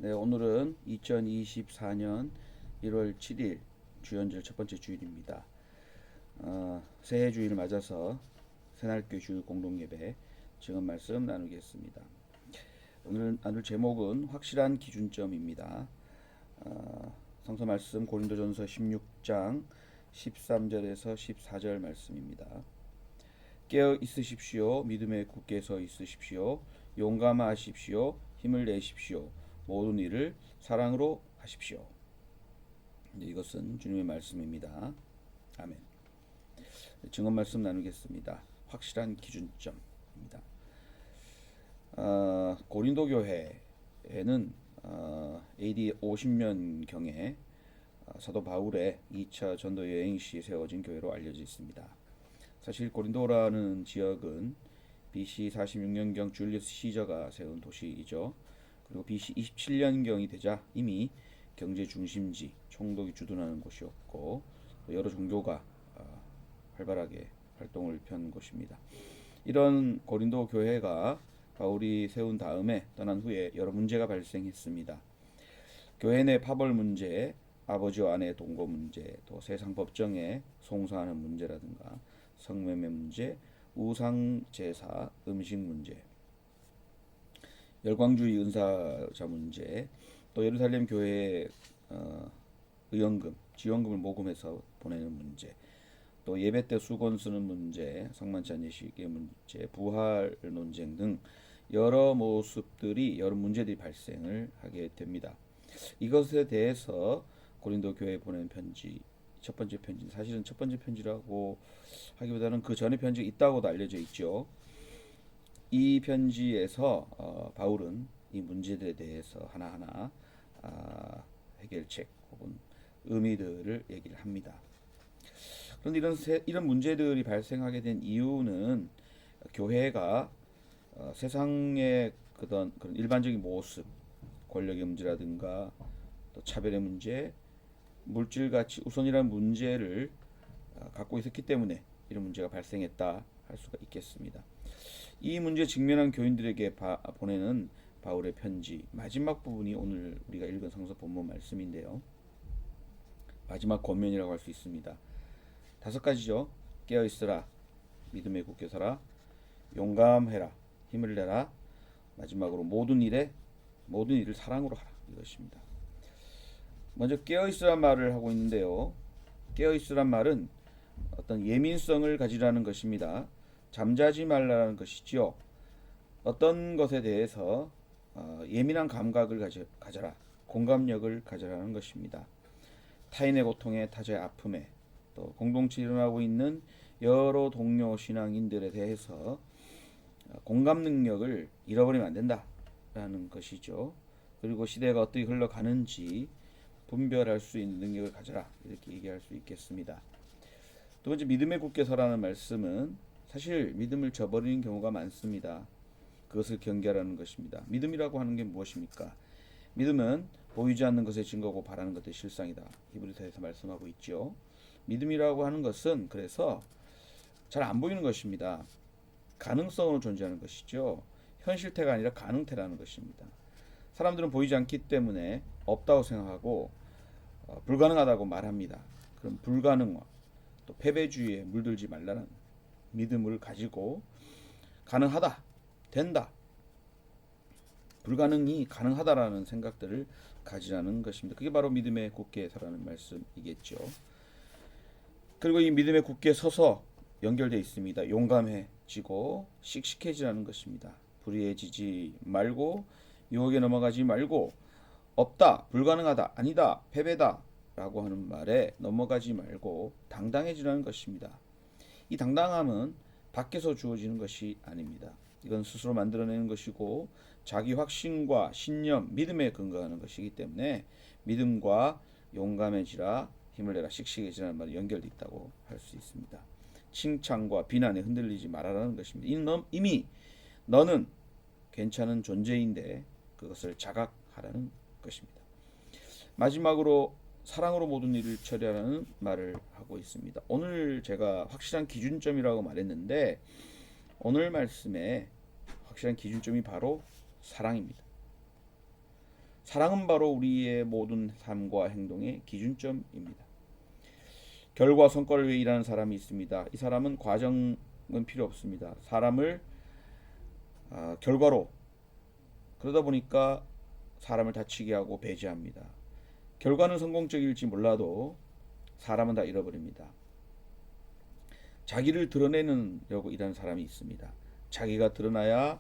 네, 오늘은 2024년 1월 7일 주연절 첫 번째 주일입니다. 새해 주일을 맞아서 새날교회 주일 공동예배 지금 말씀 나누겠습니다. 오늘 나눌 제목은 확실한 기준점입니다. 성서 말씀 고린도전서 16장 13절에서 14절 말씀입니다. 깨어 있으십시오. 믿음에 굳게 서 있으십시오. 용감하십시오. 힘을 내십시오. 모든 일을 사랑으로 하십시오. 이것은 주님의 말씀입니다. 아멘. 증언 말씀 나누겠습니다. 확실한 기준점입니다. 고린도 교회에는 AD 50년경에 사도 바울의 2차 전도 여행 시 세워진 교회로 알려져 있습니다. 사실 고린도라는 지역은 BC 46년경 줄리우스 시저가 세운 도시이죠. 그리고 BC 27년경이 되자 이미 경제 중심지, 총독이 주둔하는 곳이었고 여러 종교가 활발하게 활동을 편 곳입니다. 이런 고린도 교회가 바울이 세운 다음에 떠난 후에 여러 문제가 발생했습니다. 교회 내 파벌 문제, 아버지와 아내 동거 문제, 또 세상 법정에 송사하는 문제라든가 성매매 문제, 우상 제사, 음식 문제, 열광주의 은사자 문제, 또 예루살렘 교회의 의원금, 지원금을 모금해서 보내는 문제, 또 예배 때 수건 쓰는 문제, 성만찬 예식의 문제, 부활 논쟁 등 여러 모습들이 여러 문제들이 발생을 하게 됩니다. 이것에 대해서 고린도 교회에 보낸 편지, 첫 번째 편지, 사실은 첫 번째 편지라고 하기보다는 그 전에 편지가 있다고도 알려져 있죠. 이 편지에서 바울은 이 문제들에 대해서 하나하나 해결책 혹은 의미들을 얘기를 합니다. 그런데 이런 문제들이 발생하게 된 이유는 교회가 세상의 그런 일반적인 모습, 권력의 문제라든가 또 차별의 문제, 물질가치 우선이라는 문제를 갖고 있었기 때문에 이런 문제가 발생했다 할 수가 있겠습니다. 이 문제에 직면한 교인들에게 보내는 바울의 편지 마지막 부분이 오늘 우리가 읽은 성서 본문 말씀인데요. 마지막 권면이라고 할 수 있습니다. 5가지죠. 깨어 있으라, 믿음에 굳게 서라, 용감해라, 힘을 내라, 마지막으로 모든 일을 사랑으로 하라, 이것입니다. 먼저 깨어 있으란 말을 하고 있는데요. 깨어 있으란 말은 어떤 예민성을 가지라는 것입니다. 잠자지 말라는 것이지요. 어떤 것에 대해서 예민한 감각을 가져라, 공감력을 가져라는 것입니다. 타인의 고통에, 타자의 아픔에, 또 공동체에 일어나고 있는 여러 동료 신앙인들에 대해서 공감 능력을 잃어버리면 안 된다라는 것이죠. 그리고 시대가 어떻게 흘러가는지 분별할 수 있는 능력을 가져라, 이렇게 얘기할 수 있겠습니다. 두 번째, 믿음에 굳게 서라는 말씀은 사실 믿음을 저버리는 경우가 많습니다. 그것을 경계하라는 것입니다. 믿음이라고 하는 게 무엇입니까? 믿음은 보이지 않는 것의 증거고 바라는 것의 실상이다. 히브리서에서 말씀하고 있죠. 믿음이라고 하는 것은 그래서 잘 안 보이는 것입니다. 가능성으로 존재하는 것이죠. 현실태가 아니라 가능태라는 것입니다. 사람들은 보이지 않기 때문에 없다고 생각하고 불가능하다고 말합니다. 그럼 불가능화, 또 패배주의에 물들지 말라는 믿음을 가지고 가능하다, 된다, 불가능이 가능하다라는 생각들을 가지라는 것입니다. 그게 바로 믿음에 굳게 서라는 말씀이겠죠. 그리고 이 믿음에 굳게 서서 연결되어 있습니다. 용감해지고 씩씩해지라는 것입니다. 불의해지지 말고 유혹에 넘어가지 말고 없다, 불가능하다, 아니다, 패배다 라고 하는 말에 넘어가지 말고 당당해지라는 것입니다. 이 당당함은 밖에서 주어지는 것이 아닙니다. 이건 스스로 만들어내는 것이고 자기 확신과 신념, 믿음에 근거하는 것이기 때문에 믿음과 용감해지라, 힘을 내라, 씩씩해지라는 말이 연결되어 있다고 할 수 있습니다. 칭찬과 비난에 흔들리지 말아라는 것입니다. 이미 너는 괜찮은 존재인데 그것을 자각하라는 것입니다. 마지막으로 사랑으로 모든 일을 처리하라는 말을 하고 있습니다. 오늘 제가 확실한 기준점이라고 말했는데 오늘 말씀에 확실한 기준점이 바로 사랑입니다. 사랑은 바로 우리의 모든 삶과 행동의 기준점입니다. 결과 성과를 위해 일하는 사람이 있습니다. 이 사람은 과정은 필요 없습니다. 사람을 결과로, 그러다 보니까 사람을 다치게 하고 배제합니다. 결과는 성공적일지 몰라도 사람은 다 잃어버립니다. 자기를 드러내려고 일하는 사람이 있습니다. 자기가 드러나야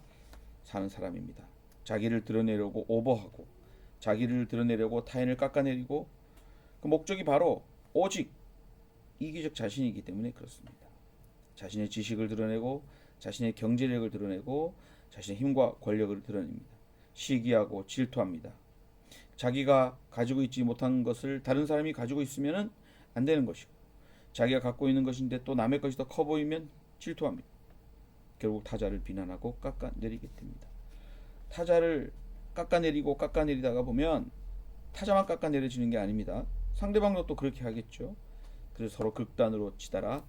사는 사람입니다. 자기를 드러내려고 오버하고, 자기를 드러내려고 타인을 깎아내리고, 그 목적이 바로 오직 이기적 자신이기 때문에 그렇습니다. 자신의 지식을 드러내고, 자신의 경제력을 드러내고, 자신의 힘과 권력을 드러냅니다. 시기하고 질투합니다. 자기가 가지고 있지 못한 것을 다른 사람이 가지고 있으면 안 되는 것이고, 자기가 갖고 있는 것인데 또 남의 것이 더 커 보이면 질투합니다. 결국 타자를 비난하고 깎아내리게 됩니다. 타자를 깎아내리고 깎아내리다가 보면 타자만 깎아내려지는 게 아닙니다. 상대방도 또 그렇게 하겠죠. 그래서 서로 극단으로 치달아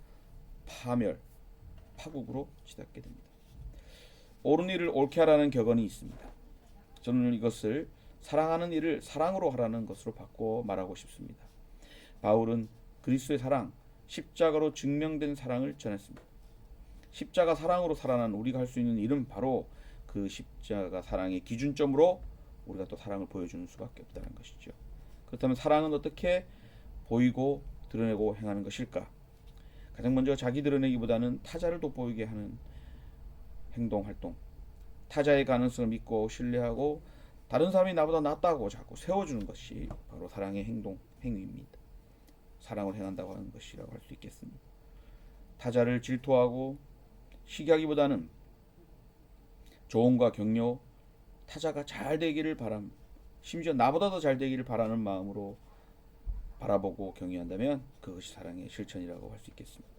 파멸, 파국으로 치닫게 됩니다. 옳은 일을 옳게 하라는 격언이 있습니다. 저는 이것을 사랑하는 일을 사랑으로 하라는 것으로 바꿔 말하고 싶습니다. 바울은 그리스도의 사랑, 십자가로 증명된 사랑을 전했습니다. 십자가 사랑으로 살아난 우리가 할 수 있는 일은 바로 그 십자가 사랑의 기준점으로 우리가 또 사랑을 보여주는 수밖에 없다는 것이죠. 그렇다면 사랑은 어떻게 보이고 드러내고 행하는 것일까? 가장 먼저 자기 드러내기보다는 타자를 돋보이게 하는 행동, 활동, 타자의 가능성을 믿고 신뢰하고 다른 사람이 나보다 낫다고 자꾸 세워주는 것이 바로 사랑의 행동, 행위입니다. 사랑을 행한다고 하는 것이라고 할 수 있겠습니다. 타자를 질투하고 시기하기보다는 조언과 격려, 타자가 잘 되기를 바람, 심지어 나보다 더 잘 되기를 바라는 마음으로 바라보고 격려한다면 그것이 사랑의 실천이라고 할 수 있겠습니다.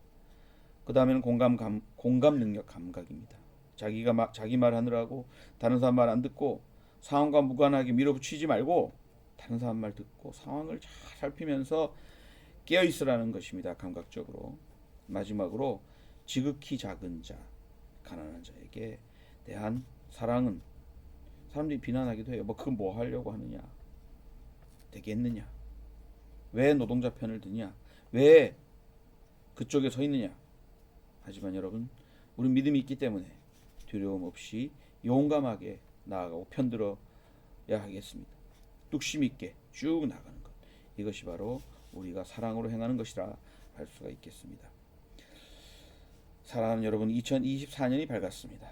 그 다음에는 공감 능력 감각입니다. 자기 말 하느라고 다른 사람 말 안 듣고 상황과 무관하게 밀어붙이지 말고 다른 사람 말 듣고 상황을 잘 살피면서 깨어 있으라는 것입니다. 감각적으로. 마지막으로 지극히 작은 자, 가난한 자에게 대한 사랑은 사람들이 비난하기도 해요. 그건 뭐 하려고 하느냐? 되겠느냐? 왜 노동자 편을 드냐? 왜 그쪽에 서 있느냐? 하지만 여러분, 우리 믿음이 있기 때문에 두려움 없이 용감하게 나아가고 편들어야 하겠습니다. 뚝심 있게 쭉 나가는 것. 이것이 바로 우리가 사랑으로 행하는 것이라 할 수가 있겠습니다. 사랑하는 여러분, 2024년이 밝았습니다.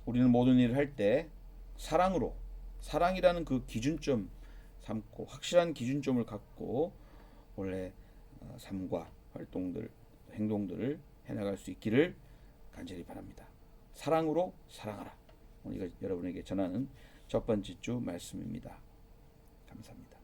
우리는 모든 일을 할 때 사랑으로, 사랑이라는 그 기준점 삼고 확실한 기준점을 갖고 원래 삶과 활동들, 행동들을 해나갈 수 있기를 간절히 바랍니다. 사랑으로 사랑하라. 오늘 여러분에게 전하는 첫 번째 주 말씀입니다. 감사합니다.